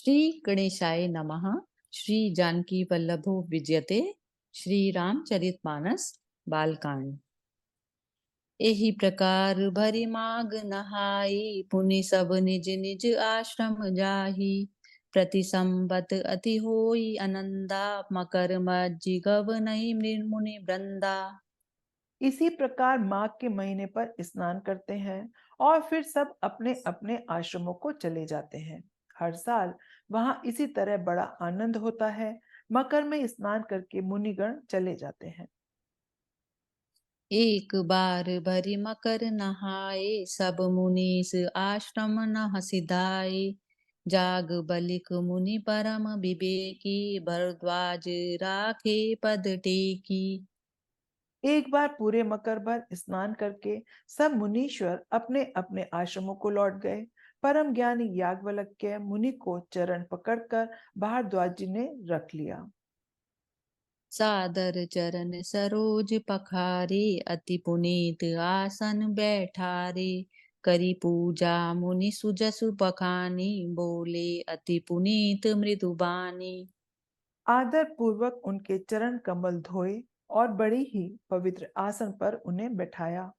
श्री गणेशाय नमः। श्री जानकी वल्लभो विजयते। श्री रामचरितमानस बालकांड। एही प्रकार भरी माग नहाई, पुनि सब निज निज आश्रम जाही। प्रति संबत अति होई आनंदा, मकर मज्जि गव नहीं मुनि वृंदा। इसी प्रकार माघ के महीने पर स्नान करते हैं और फिर सब अपने अपने आश्रमों को चले जाते हैं। हर साल वहां इसी तरह बड़ा आनंद होता है। मकर में स्नान करके मुनिगण चले जाते हैं। एक बार भरी मकर नहाए, सब मुनीस आश्रम नह सिधाए। जाग बलिक मुनि परम विवेकी, भरद्वाज राखे पद टेकी। एक बार पूरे मकर भर स्नान करके सब मुनीश्वर अपने अपने आश्रमों को लौट गए। परम ज्ञानी याज्ञवल्क्य मुनि को चरण पकड़कर भारद्वाज जी ने रख लिया। सादर चरण सरोज पखारे, अति पुनीत आसन बैठारे। करी पूजा मुनि सुजसु बखानी, बोले अति पुनीत मृदुबानी। आदर पूर्वक उनके चरण कमल धोए और बड़ी ही पवित्र आसन पर उन्हें बैठाया।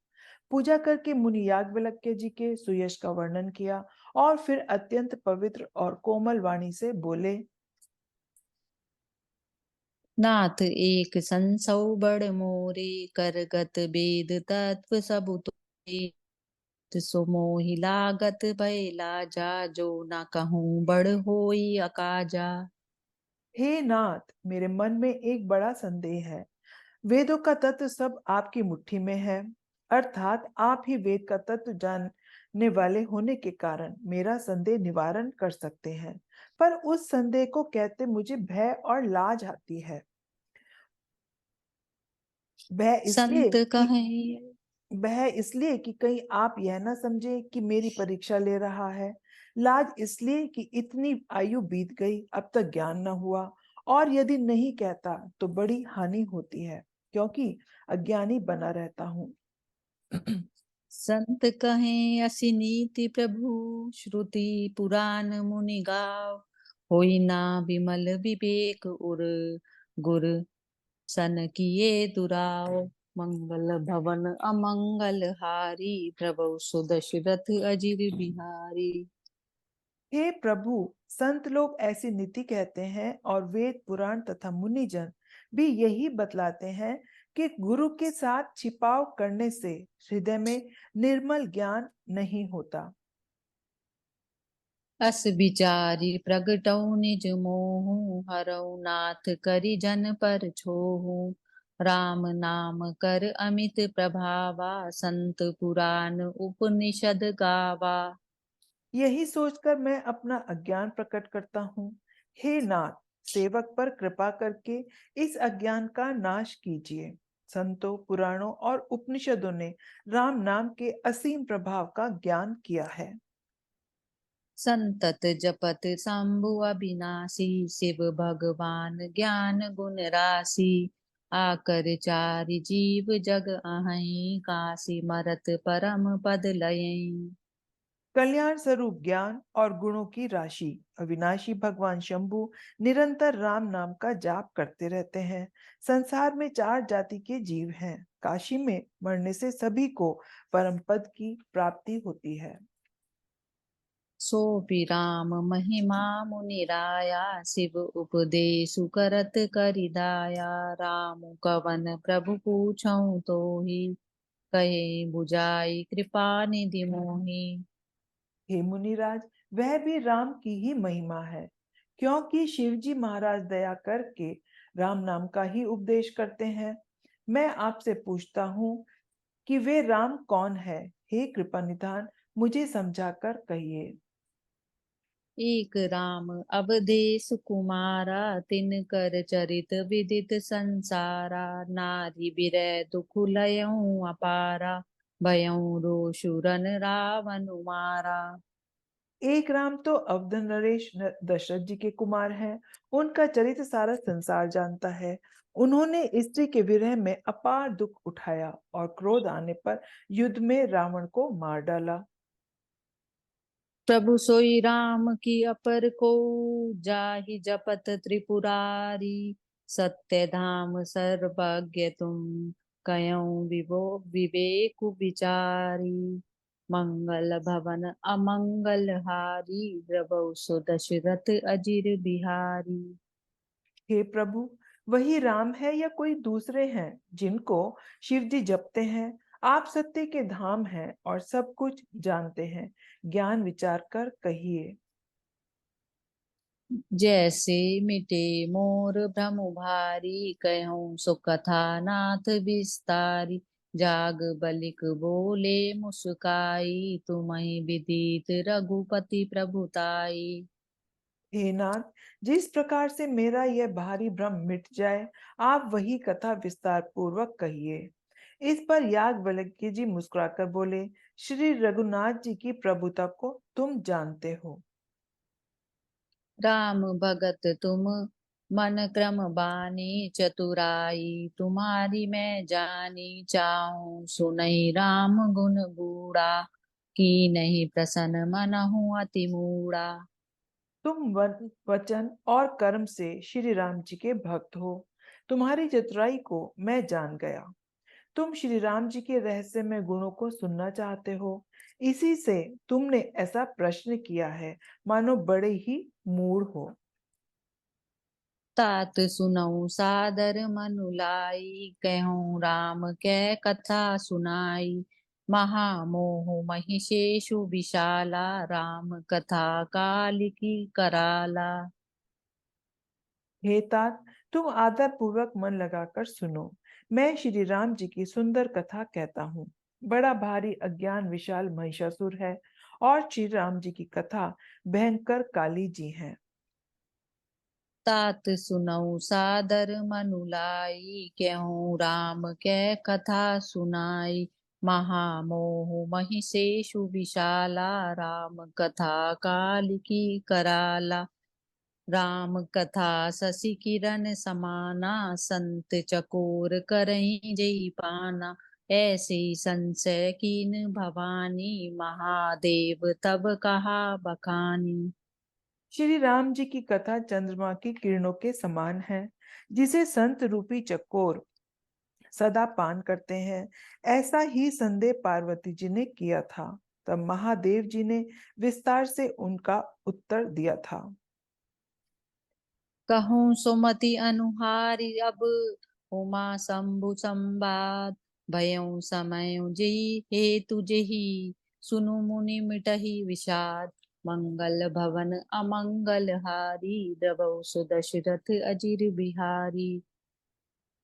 पूजा करके मुनि याज्ञवल्क्य जी के सुयश का वर्णन किया और फिर अत्यंत पवित्र और कोमल वाणी से बोले। नाथ एक संसौ बड़ मोरे, करगत वेद तत्व सब तोरे। सो मोहि लागत भय लाजा, जो न कहूँ बड़ होई अकाजा। हे नाथ, मेरे मन में एक बड़ा संदेह है। वेदों का तत्व सब आपकी मुट्ठी में है, अर्थात आप ही वेद का तत्व जानने वाले होने के कारण मेरा संदेह निवारण कर सकते हैं। पर उस संदेह को कहते मुझे भय और लाज आती है। भय इसलिए संत कि कहें। वह इसलिए कि कहीं आप यह ना समझे कि मेरी परीक्षा ले रहा है। लाज इसलिए कि इतनी आयु बीत गई, अब तक ज्ञान न हुआ। और यदि नहीं कहता तो बड़ी हानि होती है, क्योंकि अज्ञानी बना रहता हूँ। संत कहें असि नीति प्रभु, श्रुति पुराण मुनि गाव। होई ना विमल विवेक उर, गुर सन किए दुराव। मंगल भवन अमंगल हारी, प्रभु सुदशरथ अजिर बिहारी। हे प्रभु, संत लोग ऐसी नीति कहते हैं और वेद पुराण तथा मुनिजन भी यही बतलाते हैं कि गुरु के साथ छिपाव करने से हृदय में निर्मल ज्ञान नहीं होता। अस विचारी प्रगटौ निज मोहु, हरौ नाथ करि जन पर छोहु। राम नाम कर अमित प्रभावा, संत पुराण उपनिषद गावा। यही सोचकर मैं अपना अज्ञान प्रकट करता हूँ। हे नाथ, सेवक पर कृपा करके इस अज्ञान का नाश कीजिए। संतों, पुराणों और उपनिषदों ने राम नाम के असीम प्रभाव का ज्ञान किया है। संतत जपत शंभु अविनाशी, शिव भगवान ज्ञान गुण राशि। आकर चारि जीव जग अहै, काशी मरत परम पद लयै। कल्याण स्वरूप ज्ञान और गुणों की राशि अविनाशी भगवान शंभु निरंतर राम नाम का जाप करते रहते हैं। संसार में चार जाति के जीव हैं। काशी में मरने से सभी को परम पद की प्राप्ति होती है। सोपि राम महिमा मुनिराया, शिव उपदेशु करत करिदाया। राम कवन प्रभु पूछऊं तोहि, कहे बुझाई कृपा निधि मोहि। हे मुनिराज, वह भी राम की ही महिमा है, क्योंकि शिवजी महाराज दया करके राम नाम का ही उपदेश करते हैं। मैं आपसे पूछता हूँ कि वे राम कौन है। हे कृपा निधान, मुझे समझाकर कहिए। एक राम अवधेश कुमारा, तिन कर चरित विदित संसारा। नारी विरह दुख लयऊं अपारा, भयऊं रोषुरन रावण मारा। एक राम तो अवध नरेश दशरथ जी के कुमार हैं। उनका चरित्र सारा संसार जानता है। उन्होंने स्त्री के विरह में अपार दुख उठाया और क्रोध आने पर युद्ध में रावण को मार डाला। प्रभु सोई राम की अपर को, जाहि जपत त्रिपुरारी। सत्य धाम सर्वज्ञ तुम, कयऊँ विवेक विचारी। मंगल भवन अमंगल हारी, द्रवहु सो दशरथ अजिर बिहारी। हे प्रभु, वही राम है या कोई दूसरे हैं जिनको शिव जी जपते हैं? आप सत्य के धाम हैं और सब कुछ जानते हैं। ज्ञान विचार कर कहिए। जैसे मिटे मोर भ्रम भारी, कहूँ सो कथा नाथ विस्तारी। जाग बलिक बोले मुस्काई, तुम्हें विदित रघुपति प्रभुताई। हे नाथ, जिस प्रकार से मेरा यह भारी भ्रम मिट जाए, आप वही कथा विस्तार पूर्वक कहिए। इस पर याज्ञवल्क्य जी मुस्कुराकर बोले, श्री रघुनाथ जी की प्रभुता को तुम जानते हो। राम भगत तुम, मन क्रम बानी चतुराई। तुम्हारी मैं जानी चाहूँ, सुनई राम गुण गूढ़ा। की नहीं प्रसन्न मन हूँ अति मूढ़ा। तुम वचन और कर्म से श्री राम जी के भक्त हो। तुम्हारी चतुराई को मैं जान गया। तुम श्री राम जी के रहस्यमय गुणों को सुनना चाहते हो। इसी से तुमने ऐसा प्रश्न किया है, मानो बड़े ही मूढ़ हो। तात सुनऊ सादर मनु लाई, कहूँ राम कै कथा सुनाई। महामोह महिषेशु विशाला, राम कथा काल की कराला। हे तात, तुम आदर पूर्वक मन लगाकर सुनो। मैं श्री राम जी की सुंदर कथा कहता हूँ। बड़ा भारी अज्ञान विशाल महिषासुर है और श्री राम जी की कथा भयंकर काली जी हैं। तात सुनऊ सादर मनु लाई, कहूँ राम कै कथा सुनाई। महामोह महिषेशु विशाला, राम कथा काल की कराला। राम कथा शशि किरण समाना, संत चकोर करहीं जेई पाना। ऐसे संशय कीन भवानी, महादेव तब कहा बखानी। श्री राम जी की कथा चंद्रमा की किरणों के समान है, जिसे संत रूपी चकोर सदा पान करते हैं। ऐसा ही संदेह पार्वती जी ने किया था। तब महादेव जी ने विस्तार से उनका उत्तर दिया था। कहूँ सुमति अनुहारी अब, उमा शंभु संवाद। भयउ समय जेहि हेतु जेहि, सुनु मुनि मिटहि विषाद। मंगल भवन अमंगल हारी, द्रवहु सो दशरथ अजिर बिहारी।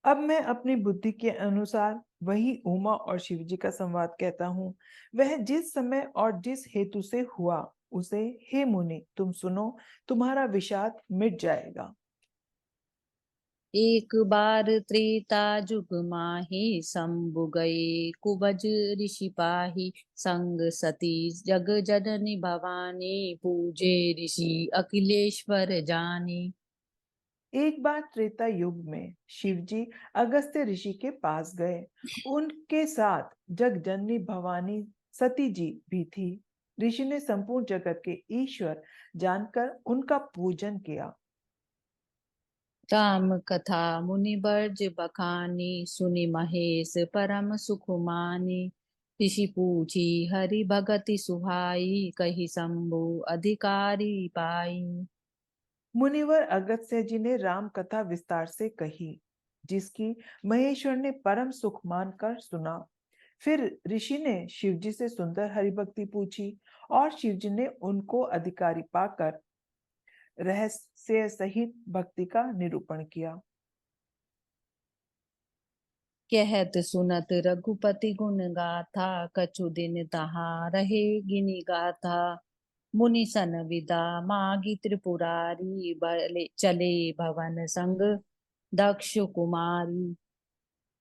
अब मैं अपनी बुद्धि के अनुसार वही उमा और शिव जी का संवाद कहता हूँ। वह जिस समय और जिस हेतु से हुआ, उसे हे मुनि तुम सुनो, तुम्हारा विषाद मिट जाएगा। एक बार त्रेता जुग माही, शंभु गए कुबज ऋषि पाही। संग सती जग जननी भवानी, पूजे ऋषि अखिलेश्वर जानी। एक बार त्रेता युग में शिव जी अगस्त्य ऋषि के पास गए। उनके साथ जगजननी भवानी सती जी भी थी। ऋषि ने संपूर्ण जगत के ईश्वर जानकर उनका पूजन किया। राम कथा मुनि बर्ज बखानी, सुनि महेश परम सुख मानी। ऋषि पूछी हरि भगति सुहाई, कही शंभु अधिकारी पाई। मुनिवर अगस्त्य जी ने राम कथा विस्तार से कही, जिसकी महेश्वर ने परम सुख मानकर सुना। फिर ऋषि ने शिव जी से सुंदर हरिभक्ति पूछी और शिव जी ने उनको अधिकारी पाकर रहस्य सहित भक्ति का निरूपण किया। कहत सुनत रघुपति गुण गाथा, कछु दिन तहा रहे गिनी गाथा। मुनि सन विदा मागी त्रिपुरारी, चले भवन संग दक्ष कुमारी।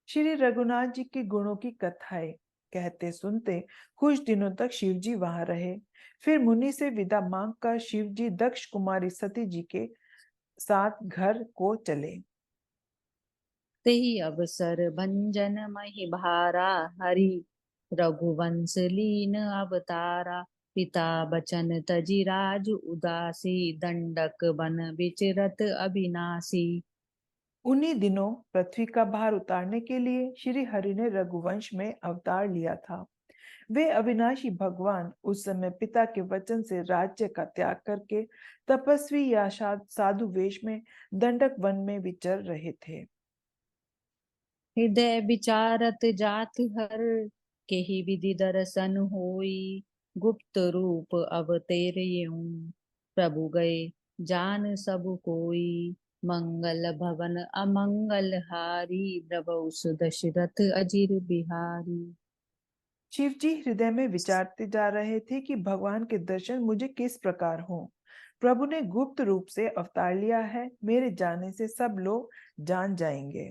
श्री रघुनाथ जी के गुणों की कथाएं कहते सुनते कुछ दिनों तक शिव जी वहां रहे। फिर मुनि से विदा मांगकर शिव जी दक्ष कुमारी सती जी के साथ घर को चले। तेहि अवसर भंजन महि भारा, हरि रघुवंश लीन अवतारा। पिता बचन तजि राज उदासी, दंडक बन विचरत अविनाशी। उन्हीं दिनों पृथ्वी का भार उतारने के लिए श्री हरि ने रघुवंश में अवतार लिया था। वे अविनाशी भगवान उस समय पिता के वचन से राज्य का त्याग करके तपस्वी या साधु वेश में दंडक वन में विचर रहे थे। हृदय विचारत जात हर, केहि विधि दर्शन होई। गुप्त रूप अवतेरयउ, प्रभु गए जान सब कोई। मंगल भवन अमंगल हारी, द्रवउ दशरथ अजिर बिहारी। शिव जी हृदय में विचारते जा रहे थे कि भगवान के दर्शन मुझे किस प्रकार हों। प्रभु ने गुप्त रूप से अवतार लिया है, मेरे जाने से सब लोग जान जाएंगे।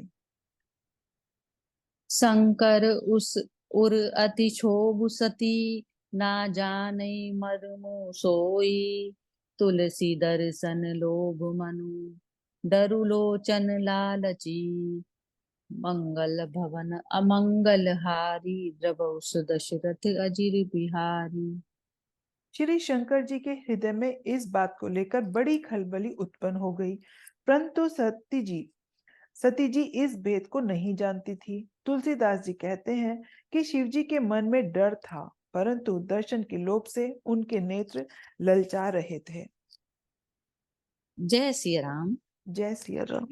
शंकर उस उर अति क्षोभ सती, ना जाने मर्मु सोई। तुलसी दर्शन लोभ मनु, डरु लोचन लालची। मंगल भवन अमंगल हारी, द्रवउ दशरथ अजिर बिहारी। श्री शंकर जी के हृदय में इस बात को लेकर बड़ी खलबली उत्पन्न हो गई, परंतु सती जी इस भेद को नहीं जानती थी। तुलसीदास जी कहते हैं कि शिव जी के मन में डर था, परंतु दर्शन के लोभ से उनके नेत्र ललचा रहे थे। जय सिया राम। जय सिया राम।